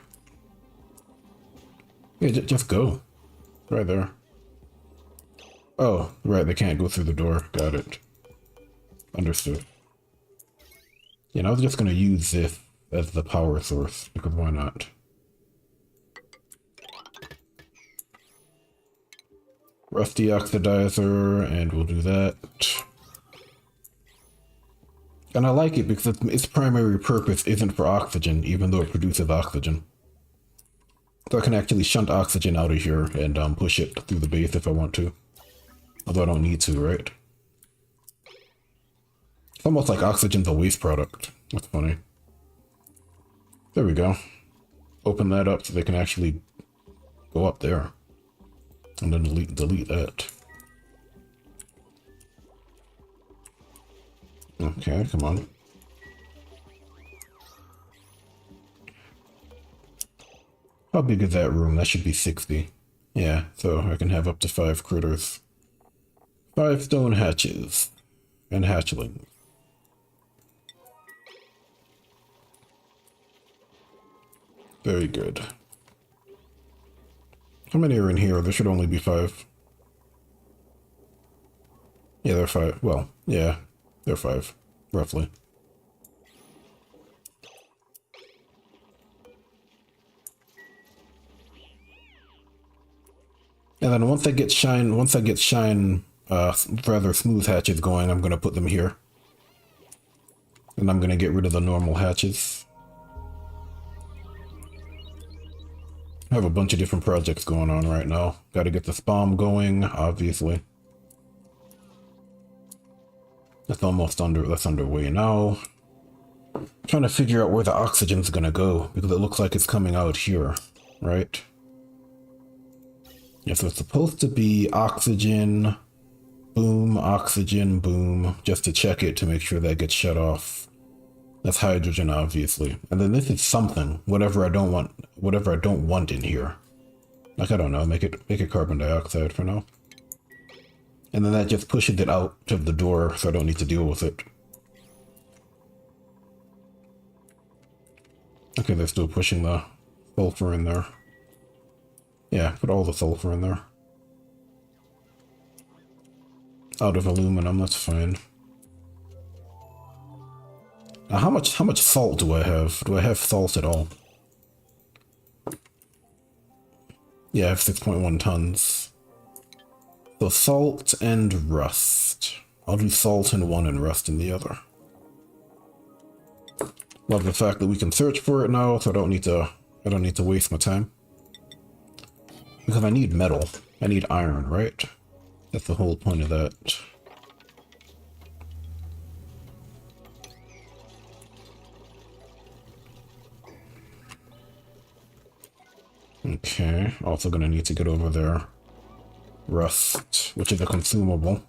Yeah, just go. Right there. Oh, right, they can't go through the door. Got it. Understood. Yeah, I was just gonna use this as the power source, because why not? Rusty oxidizer, and we'll do that. And I like it because its primary purpose isn't for oxygen, even though it produces oxygen. So I can actually shunt oxygen out of here and push it through the base if I want to. Although I don't need to, right? It's almost like oxygen's a waste product. That's funny. There we go. Open that up so they can actually go up there. And then delete that. Okay, come on. How big is that room? That should be 60. Yeah, so I can have up to 5 critters. 5 stone hatches. And hatchlings. Very good. How many are in here? There should only be 5. Yeah, they're 5. Well, yeah, they're 5, roughly. And then once I get rather smooth hatches going, I'm gonna put them here. And I'm gonna get rid of the normal hatches. I have a bunch of different projects going on right now. Gotta get the spawn going, obviously. That's underway now. Trying to figure out where the oxygen's gonna go, because it looks like it's coming out here, right? Yeah, so it's supposed to be oxygen, boom, just to check it to make sure that gets shut off. That's hydrogen, obviously. And then this is something, whatever I don't want in here. Like, I don't know, make it carbon dioxide for now. And then that just pushes it out of the door, so I don't need to deal with it. Okay, they're still pushing the sulfur in there. Yeah, put all the sulfur in there. Out of aluminum, that's fine. Now, how much salt do I have? Do I have salt at all? Yeah, I have 6.1 tons. So salt and rust. I'll do salt in one and rust in the other. Love the fact that we can search for it now, so I don't need to waste my time. Because I need metal. I need iron, right? That's the whole point of that. Okay, also gonna need to get over there. Rust, which is a consumable.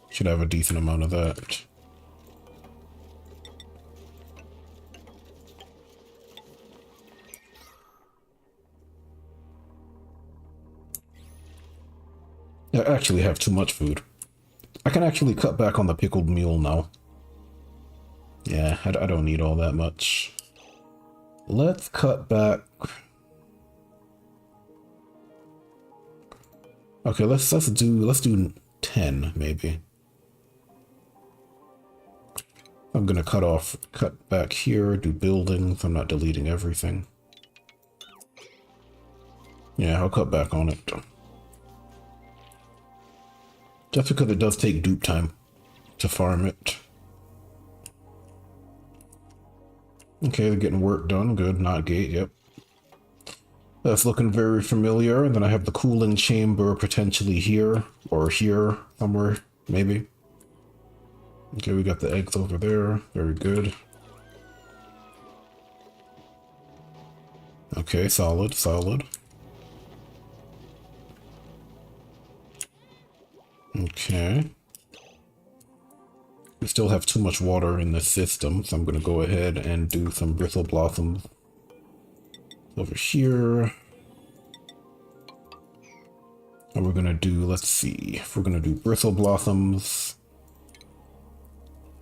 Should have a decent amount of that. I actually have too much food. I can actually cut back on the pickled mule now. Yeah, I don't need all that much. Let's cut back. Okay, let's do 10 maybe. I'm gonna cut back here, do buildings. I'm not deleting everything. Yeah, I'll cut back on it. Just because it does take dupe time to farm it. Okay, they're getting work done. Good, not gate, yep. That's looking very familiar. And then I have the cooling chamber potentially here, or here somewhere, maybe. Okay, we got the eggs over there. Very good. Okay, solid, solid. Okay. We still have too much water in the system, so I'm going to go ahead and do some bristle blossoms over here. And we're going to do, let's see, if we're going to do bristle blossoms.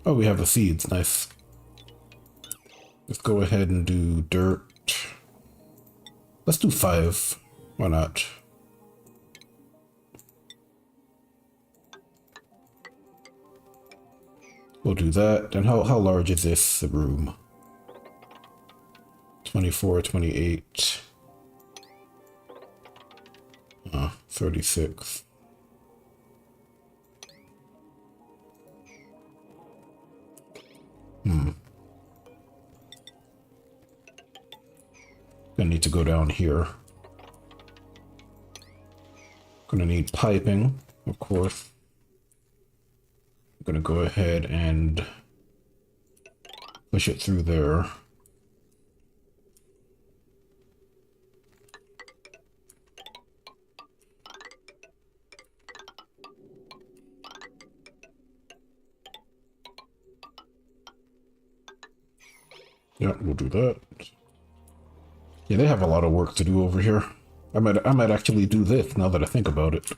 Oh, we have the seeds, nice. Let's go ahead and do dirt. Let's do 5. Why not? We'll do that. And how large is this room? 24, 28. 36. Gonna need to go down here. Gonna need piping, of course. I'm gonna go ahead and push it through there. Yeah, we'll do that. Yeah, they have a lot of work to do over here. I might actually do this now that I think about it.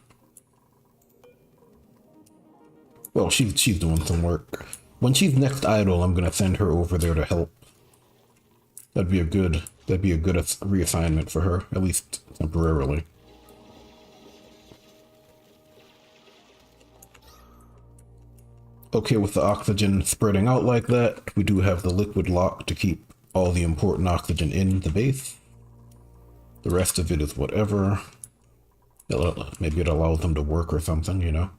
Well, she's doing some work. When she's next idle, I'm gonna send her over there to help. That'd be a good reassignment for her, at least temporarily. Okay, with the oxygen spreading out like that, we do have the liquid lock to keep all the important oxygen in the base. The rest of it is whatever. Maybe it allows them to work or something, you know?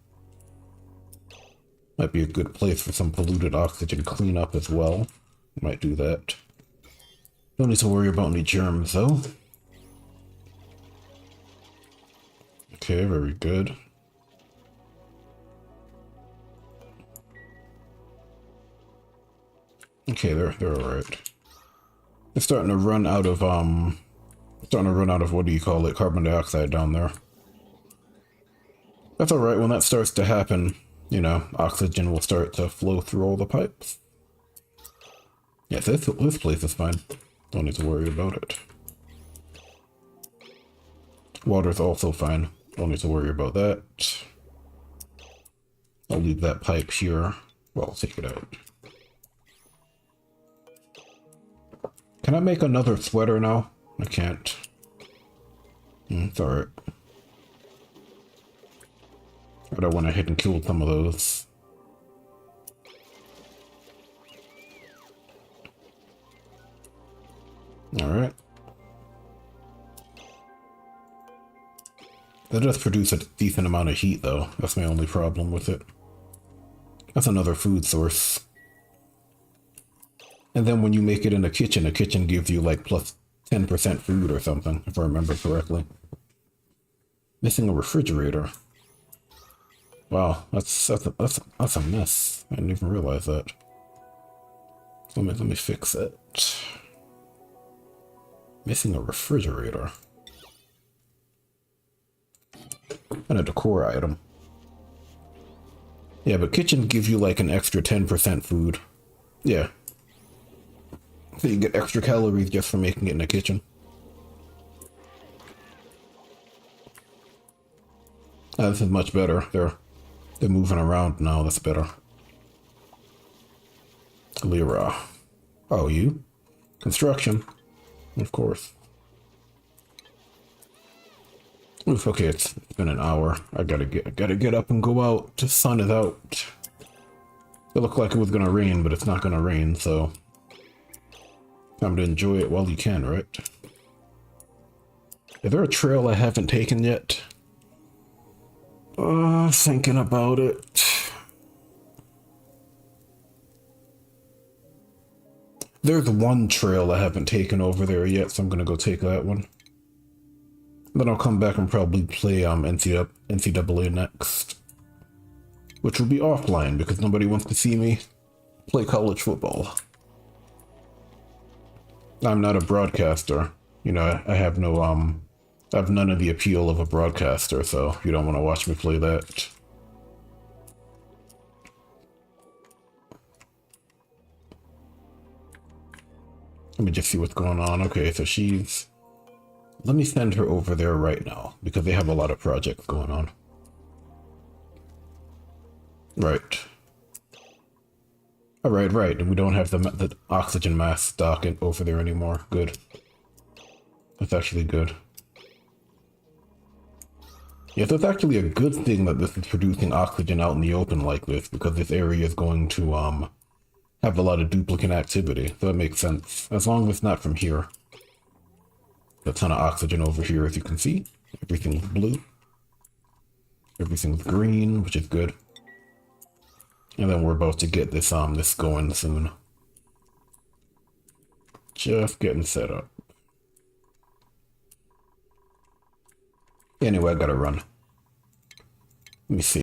Might be a good place for some polluted oxygen cleanup as well. Might do that. Don't need to worry about any germs, though. Okay, very good. Okay, they're alright. They're starting to run out of, what do you call it, carbon dioxide down there. That's alright, when that starts to happen, you know, oxygen will start to flow through all the pipes. Yes, this place is fine. Don't need to worry about it. Water's also fine. Don't need to worry about that. I'll leave that pipe here. Well, I'll take it out. Can I make another sweater now? I can't. It's alright. I went ahead and killed some of those. Alright. That does produce a decent amount of heat, though. That's my only problem with it. That's another food source. And then when you make it in a kitchen gives you like plus 10% food or something, if I remember correctly. Missing a refrigerator. Wow, that's a mess. I didn't even realize that. Let me fix it. Missing a refrigerator. And a decor item. Yeah, but kitchen gives you like an extra 10% food. Yeah. So you get extra calories just for making it in the kitchen. This is much better. They're moving around now. That's better. Lyra. Oh, you? Construction. Of course. Oof, okay, it's been an hour. I gotta get up and go out. The sun is out. It looked like it was gonna rain, but it's not gonna rain, so time to enjoy it while you can, right? Is there a trail I haven't taken yet? Thinking about it. There's one trail I haven't taken over there yet, so I'm gonna go take that one. Then I'll come back and probably play NCAA next. Which will be offline because nobody wants to see me play college football. I'm not a broadcaster. You know, I have no, I have none of the appeal of a broadcaster, so you don't want to watch me play that. Let me just see what's going on. Okay, so she's... Let me send her over there right now, because they have a lot of projects going on. Right. Alright, right. And we don't have the oxygen mask stock over there anymore. Good. That's actually good. Yeah, so it's actually a good thing that this is producing oxygen out in the open like this, because this area is going to, have a lot of duplicate activity. So that makes sense. As long as it's not from here. A ton of oxygen over here, as you can see. Everything's blue. Everything's green, which is good. And then we're about to get this going soon. Just getting set up. Anyway, I gotta run. Let me see.